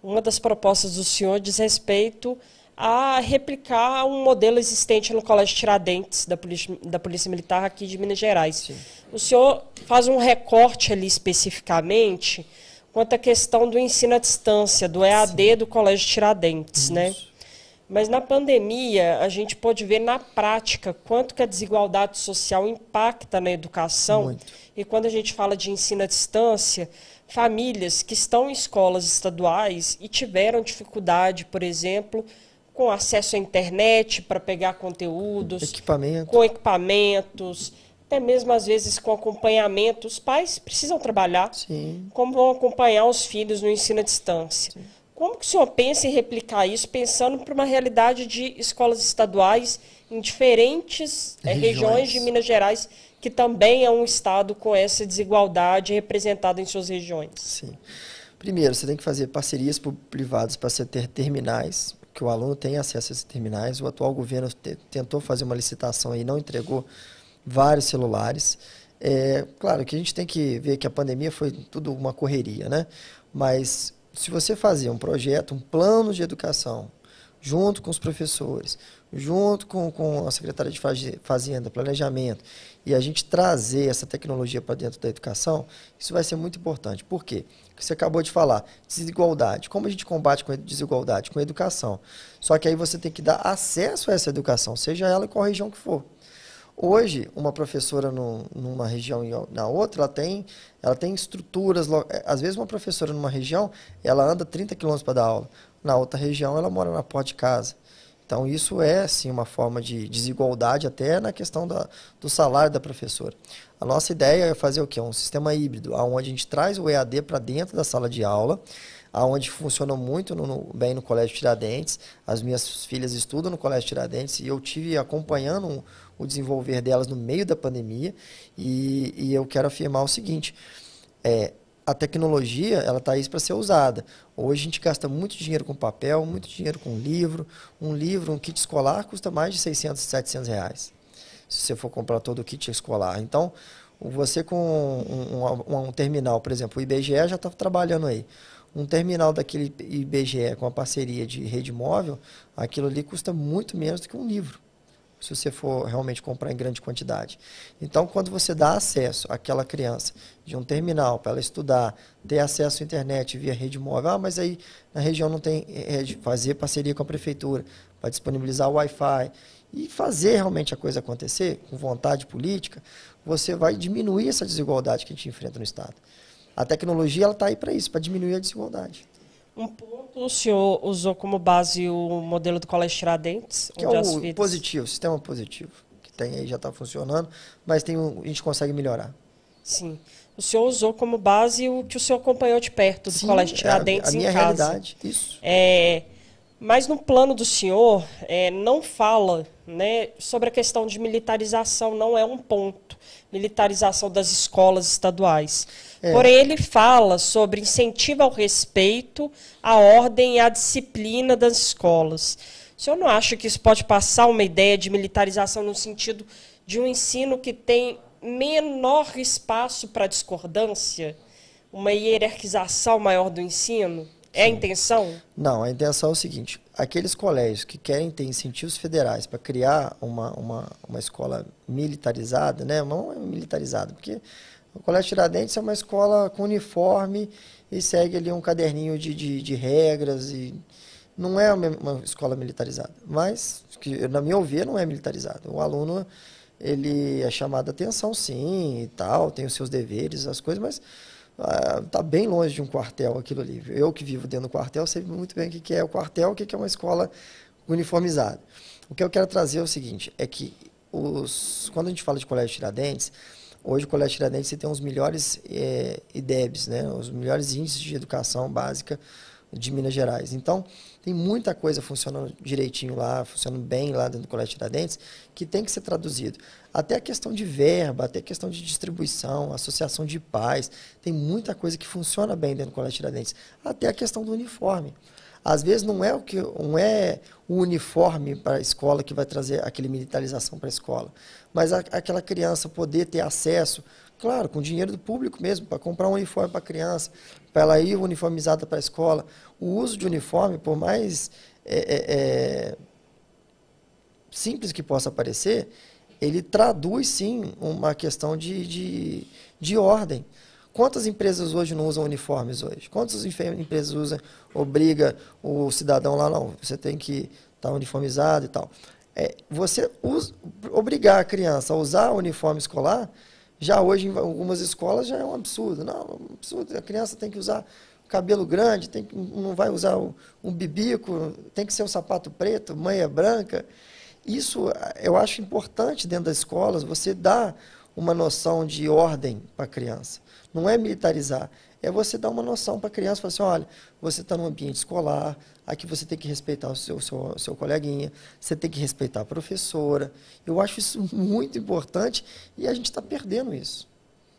uma das propostas do senhor diz respeito a replicar um modelo existente no Colégio Tiradentes, da Polícia Militar aqui de Minas Gerais. Sim. O senhor faz um recorte ali especificamente quanto à questão do ensino à distância, do EAD Sim. do Colégio Tiradentes, né? Mas na pandemia, a gente pôde ver na prática quanto que a desigualdade social impacta na educação. Muito. E quando a gente fala de ensino à distância, famílias que estão em escolas estaduais e tiveram dificuldade, por exemplo, com acesso à internet para pegar conteúdos, com equipamentos, até mesmo às vezes com acompanhamento. Os pais precisam trabalhar. Sim. Como vão acompanhar os filhos no ensino à distância? Sim. Como que o senhor pensa em replicar isso, pensando para uma realidade de escolas estaduais em diferentes regiões de Minas Gerais, que também é um estado com essa desigualdade representada em suas regiões? Sim. Primeiro, você tem que fazer parcerias privadas para você ter terminais, que o aluno tenha acesso a esses terminais. O atual governo tentou fazer uma licitação e não entregou vários celulares. Claro que a gente tem que ver que a pandemia foi tudo uma correria, né? Mas se você fazer um projeto, um plano de educação, junto com os professores, junto com a Secretaria de Fazenda, Planejamento, e a gente trazer essa tecnologia para dentro da educação, isso vai ser muito importante. Por quê? Porque você acabou de falar, desigualdade. Como a gente combate com a desigualdade? Com a educação. Só que aí você tem que dar acesso a essa educação, seja ela em qual região que for. Hoje, uma professora numa região e na outra, ela tem estruturas. Às vezes, uma professora numa região, ela anda 30 quilômetros para dar aula. Na outra região, ela mora na porta de casa. Então, isso é, sim, uma forma de desigualdade até na questão do salário da professora. A nossa ideia é fazer o quê? Um sistema híbrido, onde a gente traz o EAD para dentro da sala de aula, onde funcionou muito bem no Colégio Tiradentes. As minhas filhas estudam no Colégio Tiradentes e eu tive acompanhando o desenvolver delas no meio da pandemia, e eu quero afirmar o seguinte, a tecnologia ela está aí para ser usada. Hoje a gente gasta muito dinheiro com papel, muito dinheiro com livro. Um kit escolar custa mais de 600, 700 reais, se você for comprar todo o kit escolar. Então, você com um terminal, por exemplo, o IBGE já está trabalhando aí. Um terminal daquele IBGE com a parceria de rede móvel, aquilo ali custa muito menos do que um livro, se você for realmente comprar em grande quantidade. Então, quando você dá acesso àquela criança de um terminal para ela estudar, ter acesso à internet via rede móvel, mas aí na região não tem rede, fazer parceria com a prefeitura para disponibilizar o Wi-Fi e fazer realmente a coisa acontecer, com vontade política, você vai diminuir essa desigualdade que a gente enfrenta no Estado. A tecnologia está aí para isso, para diminuir a desigualdade. Um ponto o senhor usou como base o modelo do Colégio Tiradentes? Que é o positivo, o sistema positivo, que tem aí, já está funcionando, mas a gente consegue melhorar. Sim. O senhor usou como base o que o senhor acompanhou de perto do Colégio Tiradentes em casa. A minha realidade, isso. Mas no plano do senhor, não fala, né, sobre a questão de militarização, não é um ponto, militarização das escolas estaduais. Porém, ele fala sobre incentivo ao respeito, à ordem e à disciplina das escolas. O senhor não acha que isso pode passar uma ideia de militarização no sentido de um ensino que tem menor espaço para discordância, uma hierarquização maior do ensino? É a intenção? Não, a intenção é o seguinte, aqueles colégios que querem ter incentivos federais para criar uma escola militarizada, né? Não é militarizada, porque o Colégio Tiradentes é uma escola com uniforme e segue ali um caderninho de regras, e não é uma escola militarizada, mas, que, na minha ver, não é militarizada. O aluno, ele é chamado a atenção, sim, e tal, tem os seus deveres, as coisas, mas está bem longe de um quartel aquilo ali. Eu que vivo dentro do quartel sei muito bem o que é o quartel, o que é uma escola uniformizada. O que eu quero trazer é o seguinte, é que quando a gente fala de Colégio Tiradentes, hoje o Colégio Tiradentes tem os melhores IDEBs, né, os melhores índices de educação básica de Minas Gerais. Então, tem muita coisa funcionando direitinho lá, funcionando bem lá dentro do Colégio Tiradentes, que tem que ser traduzido. Até a questão de verba, até a questão de distribuição, associação de pais, tem muita coisa que funciona bem dentro do Colégio Tiradentes. Até a questão do uniforme. Às vezes não é o uniforme para a escola que vai trazer aquela militarização para a escola, mas aquela criança poder ter acesso, Claro, com dinheiro do público mesmo, para comprar um uniforme para a criança, para ela ir uniformizada para a escola. O uso de uniforme, por mais simples que possa parecer, ele traduz, sim, uma questão de ordem. Quantas empresas hoje não usam uniformes hoje? Quantas empresas usam, obriga o cidadão lá, não, você tem que estar uniformizado e tal. Obrigar a criança a usar o uniforme escolar, já hoje em algumas escolas já é um absurdo. Não, é um absurdo. A criança tem que usar cabelo grande, não vai usar um bibico, tem que ser um sapato preto, meia branca. Isso eu acho importante dentro das escolas, você dar uma noção de ordem para a criança. Não é militarizar, é você dar uma noção para a criança, falar assim, olha, você está num ambiente escolar, aqui você tem que respeitar o seu coleguinha, você tem que respeitar a professora. Eu acho isso muito importante e a gente está perdendo isso.